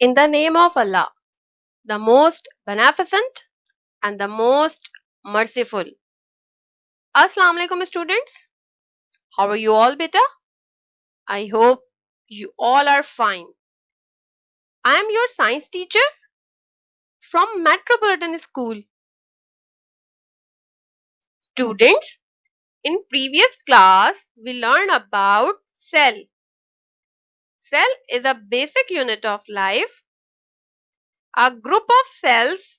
In the name of Allah, the most beneficent and the most merciful. Assalamu alaikum students. How are you all beta? I hope you all are fine. I am your science teacher from Metropolitan School. Students, in previous class we learned about cell. Cell is a basic unit of life. A group of cells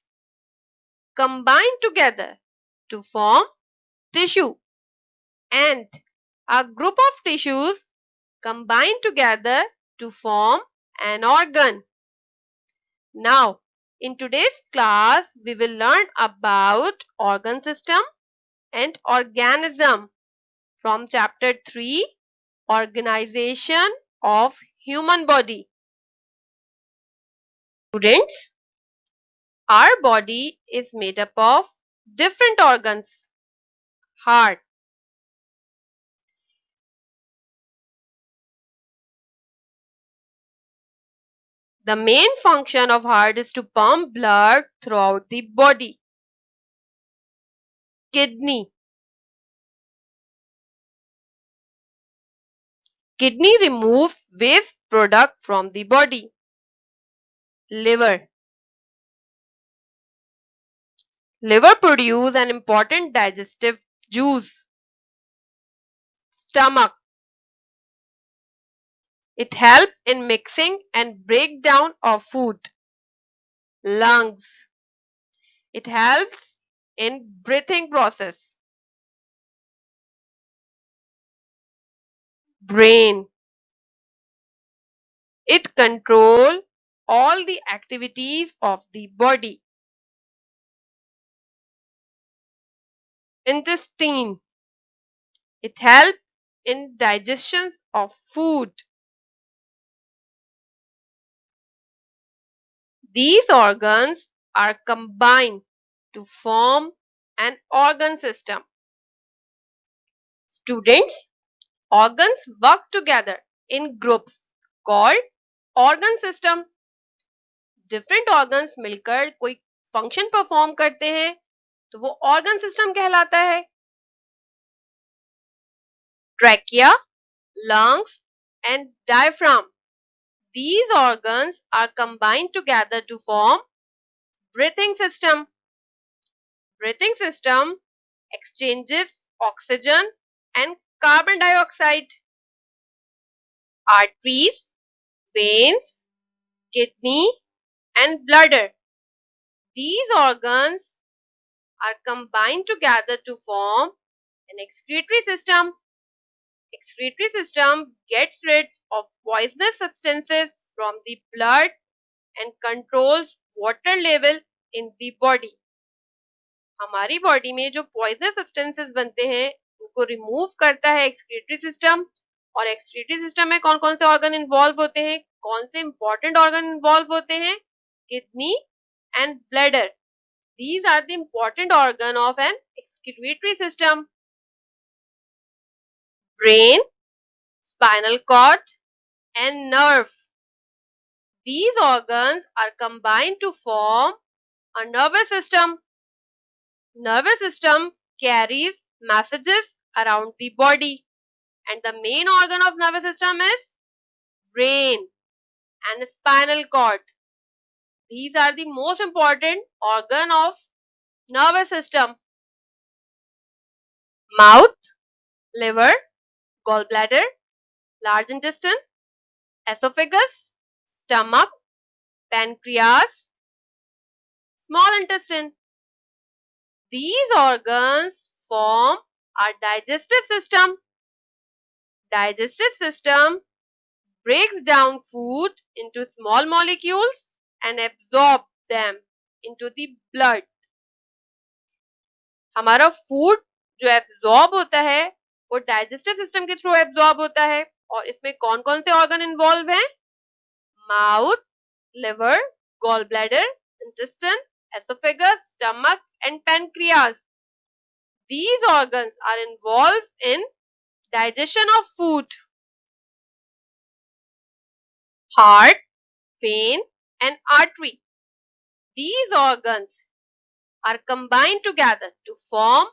combine together to form tissue, and a group of tissues combine together to form an organ. Now, in today's class, we will learn about organ system and organism from chapter 3, Organization of Human Body. Students, our body is made up of different organs. Heart. The main function of heart is to pump blood throughout the body. Kidney. Kidney removes waste product from the body. Liver. Liver produce an important digestive juice. Stomach. It helps in mixing and breakdown of food. Lungs. It helps in breathing process. Brain. It control all the activities of the body. Intestine. It helps in digestion of food. These organs are combined to form an organ system. Students, organs work together in groups called organ system. Different organs मिलकर कोई function perform करते हैं तो वो organ system कहलाता है. Trachea, lungs and diaphragm. These organs are combined together to form breathing system. Breathing system exchanges oxygen and carbon dioxide. Arteries, veins, kidney and bladder. These organs are combined together to form an excretory system. Excretory system gets rid of poisonous substances from the blood and controls water level in the body. हमारी body में जो poisonous substances बनते हैं उनको remove करता है excretory system. और excretory system में कौन कौन से ऑर्गन इन्वॉल्व होते हैं, कौन से इंपॉर्टेंट ऑर्गन इन्वॉल्व होते हैं? Kidney and bladder. These are the important organ of an excretory system. Brain, spinal cord and nerve. These organs are combined to form a nervous system. Nervous system carries messages around the body, and the main organ of nervous system is brain and spinal cord. These are the most important organ of nervous system. Mouth, liver, gallbladder, large intestine, esophagus, stomach, pancreas, small intestine. These organs form our digestive system. Digestive system breaks down food into small molecules and absorb them into the blood. हमारा food जो absorb होता है वो digestive system के through absorb होता है. और इसमें कौन कौन से ऑर्गन इन्वॉल्व हैं? Mouth, liver, gall bladder, intestine, esophagus, stomach and pancreas. These organs are involved in digestion of food. Heart, vein and artery. These organs are combined together to form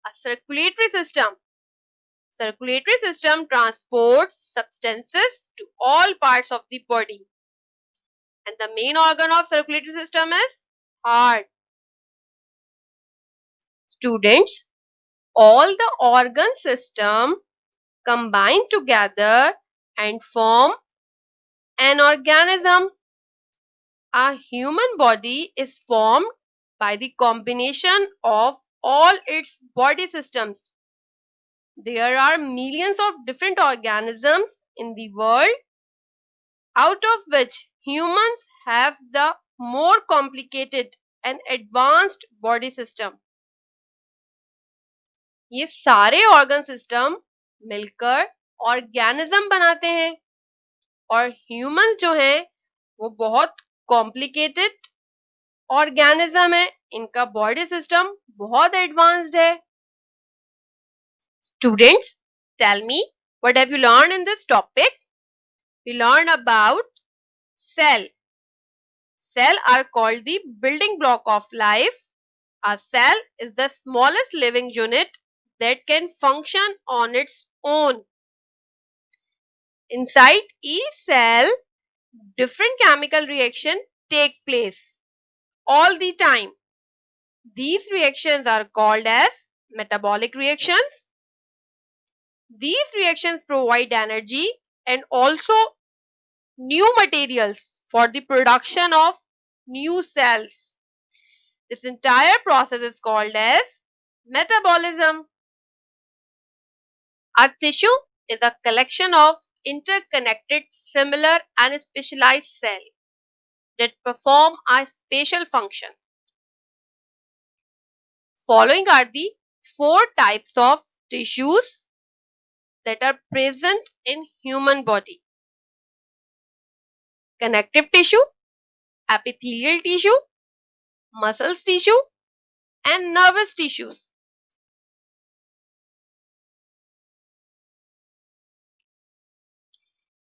a circulatory system. Circulatory system transports substances to all parts of the body. And the main organ of circulatory system is heart. Students, all the organ system combine together and form an organism. A human body is formed by the combination of all its body systems. There are millions of different organisms in the world, out of which humans have the more complicated and advanced body system. ये सारे organ system मिलकर organism बनाते हैं और humans जो हैं वो बहुत कॉम्प्लिकेटेड ऑर्गेनिज्म है. इनका बॉडी सिस्टम बहुत एडवांस्ड है. Students, tell me, what have you learned in this topic? We learned about cell. Cell are called the building block of life. A cell is the smallest living unit that can function on its own. Inside each cell, different chemical reactions take place all the time. These reactions are called as metabolic reactions. These reactions provide energy and also new materials for the production of new cells. This entire process is called as metabolism. A tissue is a collection of interconnected, similar and specialized cells that perform a special function. Following are the 4 types of tissues that are present in human body: connective tissue, epithelial tissue, muscles tissue, and nervous tissues.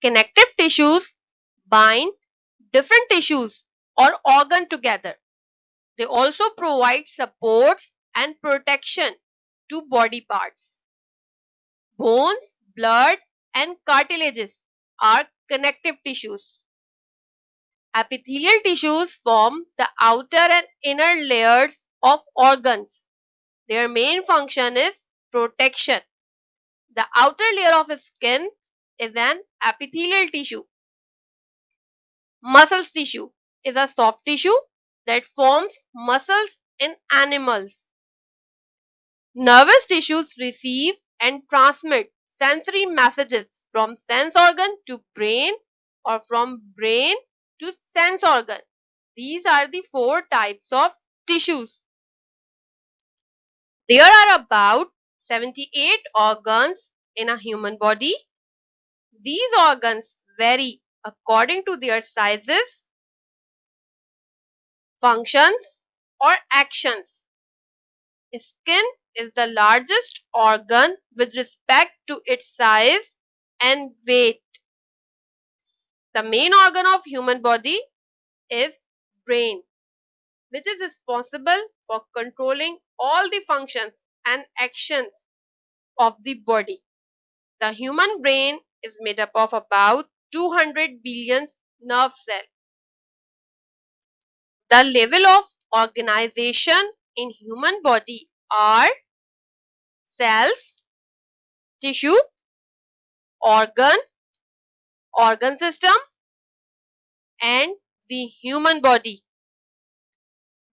Connective tissues bind different tissues or organ together. They also provide supports and protection to body parts. Bones, blood, and cartilages are connective tissues. Epithelial tissues form the outer and inner layers of organs. Their main function is protection. The outer layer of skin is an epithelial tissue. Muscles tissue is a soft tissue that forms muscles in animals. Nervous tissues receive and transmit sensory messages from sense organ to brain or from brain to sense organ. These are the 4 types of tissues. There are about 78 organs in a human body. These organs vary according to their sizes, functions, or actions. Skin is the largest organ with respect to its size and weight. The main organ of human body is brain, which is responsible for controlling all the functions and actions of the body. The human brain is made up of about 200 billion nerve cells. The level of organization in human body are cells, tissue, organ, organ system, and the human body.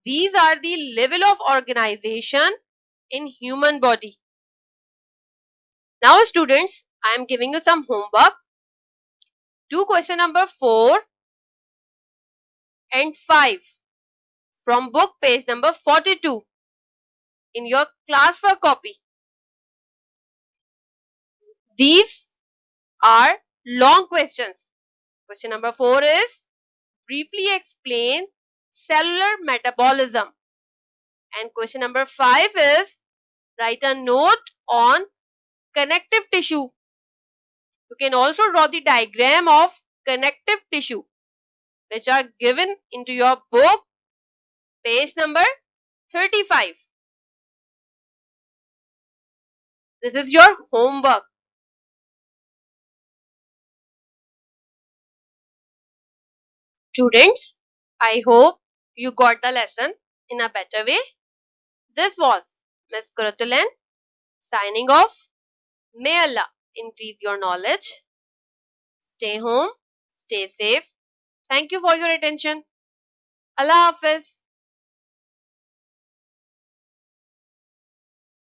These are the level of organization in human body. Now students, I am giving you some homework. Do question number 4 and 5 from book page number 42 in your class work copy. These are long questions. Question number 4 is briefly explain cellular metabolism. And question number 5 is write a note on connective tissue. You can also draw the diagram of connective tissue. which are given into your book, page number 35. This is your homework. Students, I hope you got the lesson in a better way. This was Miss Kurutulan signing off. May Allah increase your knowledge. Stay home, stay safe. Thank you for your attention. Allah Hafiz.